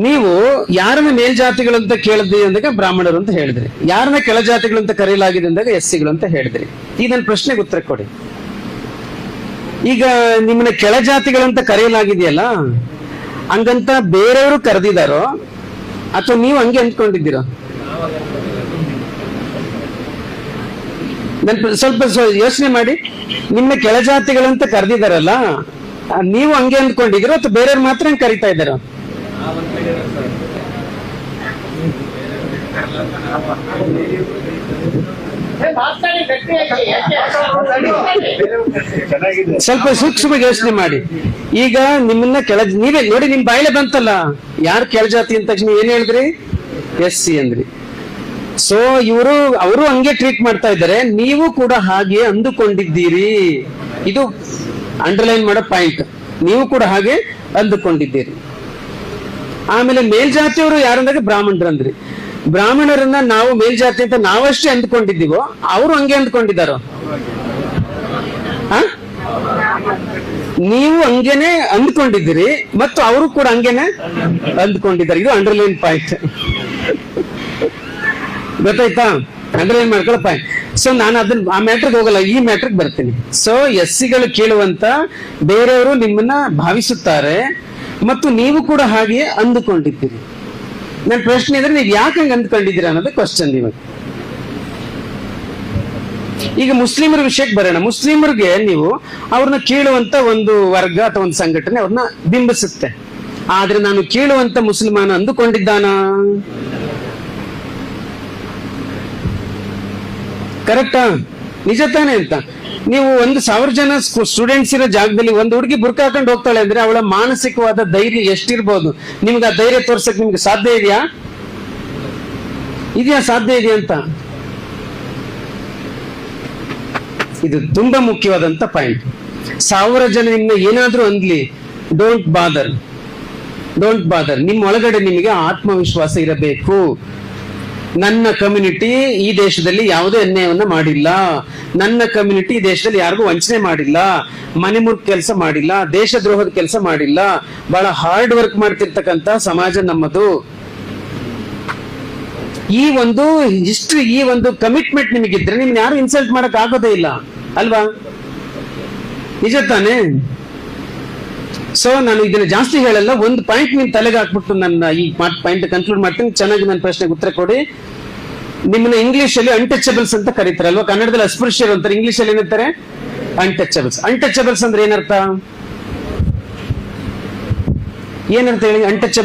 ನೀವು ಯಾರನ್ನ ಮೇಲ್ಜಾತಿಗಳು ಅಂತ ಕೇಳಿದ್ರಿ ಅಂದಾಗ ಬ್ರಾಹ್ಮಣರು ಅಂತ ಹೇಳಿದ್ರಿ, ಯಾರನ್ನ ಕೆಳಜಾತಿಗಳು ಅಂತ ಕರೆಯಲಾಗಿದೆ ಅಂದಾಗ ಎಸ್ಸಿಗಳು ಅಂತ ಹೇಳಿದ್ರಿ. ಈ ನನ್ನ ಪ್ರಶ್ನೆಗೆ ಉತ್ತರ ಕೊಡಿ. ಈಗ ನಿಮ್ಮನ್ನ ಕೆಳಜಾತಿಗಳಂತ ಕರೆಯಲಾಗಿದೆಯಲ್ಲ, ಹಂಗಂತ ಬೇರೆಯವರು ಕರೆದಿದ್ದಾರೋ ಅಥವಾ ನೀವು ಹಂಗೆ ಅಂದ್ಕೊಂಡಿದ್ದೀರೋ? ಸ್ವಲ್ಪ ಯೋಚನೆ ಮಾಡಿ. ನಿಮ್ಮನ್ನ ಕೆಳಜಾತಿಗಳಂತ ಕರೆದಿದ್ದಾರಲ್ಲ, ನೀವು ಹಂಗೆ ಅಂದ್ಕೊಂಡಿದ್ದೀರೋ ಅಥವಾ ಬೇರೆಯವ್ರು ಮಾತ್ರ ಹಂಗೆ ಕರಿತಾ ಇದ್ದಾರೋ? ಸ್ವಲ್ಪ ಸೂಕ್ಷ್ಮ ಯೋಚನೆ ಮಾಡಿ. ಈಗ ನಿಮ್ಮನ್ನ ನೀವೇ ನೋಡಿ, ನಿಮ್ ಬಾಯಿಲೆ ಬಂತಲ್ಲ, ಯಾರು ಕೆಳಜಾತಿ ಅಂದ ತಕ್ಷಣ ಏನ್ ಹೇಳಿದ್ರಿ? ಎಸ್ಸಿ ಅಂದ್ರಿ. ಸೊ ಅವರು ಹಂಗೆ ಟ್ರೀಟ್ ಮಾಡ್ತಾ ಇದ್ದಾರೆ, ನೀವು ಕೂಡ ಹಾಗೆ ಅಂದುಕೊಂಡಿದ್ದೀರಿ. ಇದು ಅಂಡರ್ಲೈನ್ ಮಾಡೋ ಪಾಯಿಂಟ್. ನೀವು ಕೂಡ ಹಾಗೆ ಅಂದುಕೊಂಡಿದ್ದೀರಿ. ಆಮೇಲೆ ಮೇಲ್ಜಾತಿಯವರು ಯಾರಂದಾಗ ಬ್ರಾಹ್ಮಣರು ಅಂದ್ರಿ. ಬ್ರಾಹ್ಮಣರನ್ನ ನಾವು ಮೇಲ್ಜಾತಿ ಅಂತ ನಾವಷ್ಟೇ ಅಂದ್ಕೊಂಡಿದ್ದೀವೋ, ಅವರು ಹಂಗೆ ಅಂದ್ಕೊಂಡಿದ್ದಾರೋ? ನೀವು ಹಂಗೇನೆ ಅಂದ್ಕೊಂಡಿದ್ದೀರಿ ಮತ್ತು ಅವರು ಕೂಡ ಹಂಗೇನೆ ಅಂದ್ಕೊಂಡಿದ್ದಾರೆ. ಇದು ಅಂಡರ್ಲೈನ್ ಪಾಯಿಂಟ್. ಗೊತ್ತಾಯ್ತಾ? ಅಂಡರ್ಲೈನ್ ಮಾಡ್ಕೊಳ್ಳೋ ಪಾಯಿಂಟ್. ಸೊ ನಾನು ಅದನ್ನ ಆ ಮ್ಯಾಟ್ರಿಗೆ ಹೋಗಲ್ಲ, ಈ ಮ್ಯಾಟ್ರಿಗೆ ಬರ್ತೀನಿ. ಸೊ ಎಸ್ಸಿಗಳು ಕೇಳುವಂತ ಬೇರೆಯವರು ನಿಮ್ಮನ್ನ ಭಾವಿಸುತ್ತಾರೆ ಮತ್ತು ನೀವು ಕೂಡ ಹಾಗೆ ಅಂದುಕೊಂಡಿದ್ದೀರಿ. ನನ್ನ ಪ್ರಶ್ನೆ ಇದ್ರೆ ನೀವು ಯಾಕೆ ಹಂಗೆ ಅಂದ್ಕೊಂಡಿದ್ದೀರಾ ಅನ್ನೋದು ಕ್ವಶನ್. ನೀವು ಈಗ ಮುಸ್ಲಿಮರ ವಿಷಯಕ್ಕೆ ಬರೋಣ. ಮುಸ್ಲಿಮರಿಗೆ ನೀವು ಅವ್ರನ್ನ ಕೀಳುವಂತ ಒಂದು ವರ್ಗ ಅಥವಾ ಒಂದು ಸಂಘಟನೆ ಅವ್ರನ್ನ ಬಿಂಬಿಸುತ್ತೆ. ಆದ್ರೆ ನಾನು ಕೀಳುವಂತ ಮುಸಲ್ಮಾನ ಅಂದುಕೊಂಡಿದ್ದಾನ? ಕರೆಕ್ಟಾ? ನಿಜ ತಾನೇ ಅಂತ? ನೀವು 1,000 ಜನ ಸ್ಟೂಡೆಂಟ್ಸ್ ಇರೋ ಜಾಗದಲ್ಲಿ ಒಂದು ಹುಡುಗಿ ಬುರ್ಕ ಹಾಕೊಂಡು ಹೋಗ್ತಾಳೆ ಅಂದ್ರೆ ಅವಳ ಮಾನಸಿಕವಾದ ಧೈರ್ಯ ಎಷ್ಟಿರ್ಬೋದು? ನಿಮ್ಗೆ ಆ ಧೈರ್ಯ ತೋರ್ಸಕ್ ನಿಮ್ಗೆ ಸಾಧ್ಯ ಇದೆಯಾ? ಸಾಧ್ಯ ಇದೆಯಾ ಅಂತ? ಇದು ತುಂಬಾ ಮುಖ್ಯವಾದಂತ ಪಾಯಿಂಟ್. 1000 ಜನ ನಿಮ್ನ ಏನಾದ್ರೂ ಅಂದ್ಲಿ, ಡೋಂಟ್ ಬಾದರ್. ನಿಮ್ಮ ಒಳಗಡೆ ನಿಮಗೆ ಆತ್ಮವಿಶ್ವಾಸ ಇರಬೇಕು. ನನ್ನ ಕಮ್ಯುನಿಟಿ ಈ ದೇಶದಲ್ಲಿ ಯಾವುದೇ ಅನ್ಯಾಯವನ್ನ ಮಾಡಿಲ್ಲ, ನನ್ನ ಕಮ್ಯುನಿಟಿ ಈ ದೇಶದಲ್ಲಿ ಯಾರಿಗೂ ವಂಚನೆ ಮಾಡಿಲ್ಲ, ಮನೆ ಮುರ್ಕ್ ಕೆಲಸ ಮಾಡಿಲ್ಲ, ದೇಶದ್ರೋಹದ ಕೆಲಸ ಮಾಡಿಲ್ಲ, ಬಹಳ ಹಾರ್ಡ್ ವರ್ಕ್ ಮಾಡ್ತಿರ್ತಕ್ಕಂತ ಸಮಾಜ ನಮ್ಮದು. ಈ ಒಂದು ಹಿಸ್ಟ್ರಿ, ಈ ಒಂದು ಕಮಿಟ್ಮೆಂಟ್ ನಿಮಗಿದ್ರೆ ನಿಮ್ನ ಯಾರು ಇನ್ಸಲ್ಟ್ ಮಾಡಕ್ ಆಗೋದೇ ಇಲ್ಲ ಅಲ್ವಾ? ನಿಜ ತಾನೇ? ಸೊ ನಾನು ಇದನ್ನ ಜಾಸ್ತಿ ಹೇಳಲ್ಲ, ಒಂದು ಪಾಯಿಂಟ್ ನಿಮ್ ತಲೆಗೆ ಹಾಕ್ಬಿಟ್ಟು ನನ್ನ ಈ ಪಾಯಿಂಟ್ ಕನ್ಕ್ಲೂಡ್ ಮಾಡ್ತೀನಿ. ಚೆನ್ನಾಗಿ ನನ್ನ ಪ್ರಶ್ನೆಗೆ ಉತ್ತರ ಕೊಡಿ. ನಿಮ್ಮನ್ನ ಇಂಗ್ಲಿಷ್ ಅಲ್ಲಿ ಅನ್ಟಚಬಲ್ಸ್ ಅಂತ ಕರೀತಾರಲ್ವಾ? ಕನ್ನಡದಲ್ಲಿ ಅಸ್ಪೃಶ್ಯರು ಅಂತಾರೆ, ಇಂಗ್ಲಿಷ್ ಅಲ್ಲಿ ಏನಂತಾರೆ? ಅನ್ಟಚಬಲ್ಸ್ ಅಂದ್ರೆ ಏನರ್ಥ ಹೇಳಿ? ಅನ್ಟಚಬಲ್